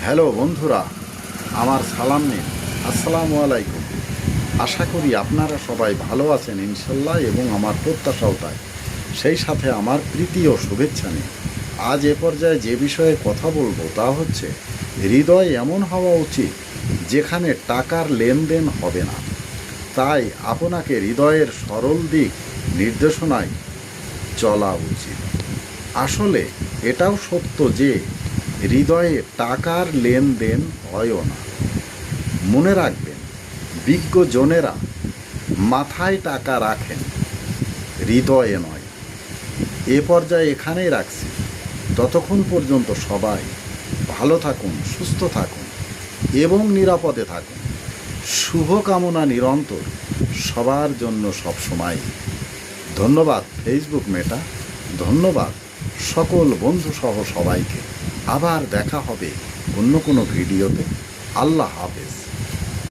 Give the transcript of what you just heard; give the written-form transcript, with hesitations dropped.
Hello বন্ধুরা, আমার সালাম নিন। আসসালামু আলাইকুম। আশা করি আপনারা সবাই ভালো আছেন ইনশাল্লাহ, এবং আমার প্রত্যাশাও তাই। সেই সাথে আমার প্রীতি ও শুভেচ্ছা নিন। আজ এ পর্যায়ে যে বিষয়ে কথা বলবো তা হচ্ছে, হৃদয় এমন হওয়া উচিত যেখানে টাকার লেনদেন হবে না। তাই আপনাকে হৃদয়ের সরল দিক নির্দেশনায় চলা উচিত। আসলে এটাও সত্য যে হৃদয়ে টাকার লেনদেন হয়ও না। মনে রাখবেন, বিজ্ঞজনেরা মাথায় টাকা রাখেন, হৃদয়ে নয়। এ পর্যায়ে এখানেই রাখছি। ততক্ষণ পর্যন্ত সবাই ভালো থাকুন, সুস্থ থাকুন এবং নিরাপদে থাকুন। শুভকামনা নিরন্তর সবার জন্য সবসময়। ধন্যবাদ ফেসবুক মেটা, ধন্যবাদ সকল বন্ধুসহ সবাইকে। আবার দেখা হবে অন্য কোনো ভিডিওতে। আল্লাহ হাফেজ।